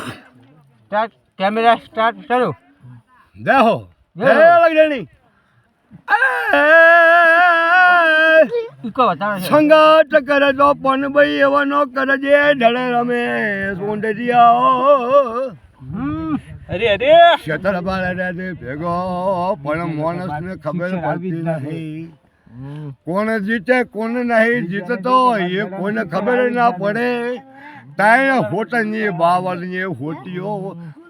Start camera start કરો દેહો જય લગડણી eco બતાવો છે સંગાત કરે તો પણ ભાઈ એવા ન કરે જે ઢળે રમે સોંડરિયા અરે અરે શેતર બાળે ભેગો પણ માણસને ખબર પડતી નહીં કોણ જીતે કોણ નહીં જીતતો એ કોઈને ખબર ના પડે તાણે હોટની બાવળની હોટીઓ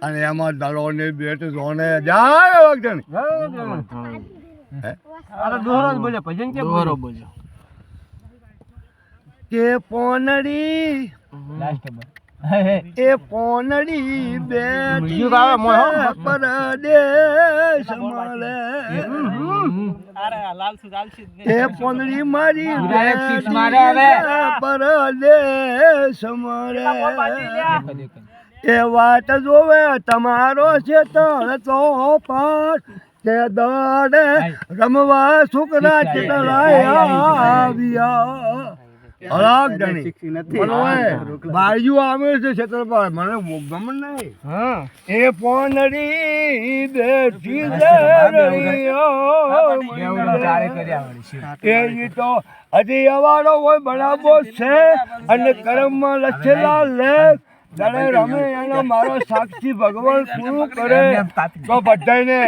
અને એમાં દળોની બેટ જોને જાય વખતે અરે દોરો જ બોલે ભજન કે દોરો બોલ્યો કે પોનડી લાસ્ટ પર એ પોનડી બેટી બીજું આવે મોય હો. પરદેશ મળે અરે લાલસુ ચાલસી એ પોનડી મારી direct six મારે હવે. પરદેશ મળે એ વાત જોવે તમારો છે તળ તો પાઠ તે દડે રમવા છોકરા ચેતરાયા આવ્યા અલગ ગણી બાજુ આવે છે ક્ષેત્ર પર મને ગમ નહીં હા એ પોનડી બેઠી એ તો હજી અવાડો હોય બરાબર છે અને કર્મમાં લખેલા લેખ ત્યારે રમે એનો મારો સાક્ષી ભગવાન પૂરું કરે તો બધાને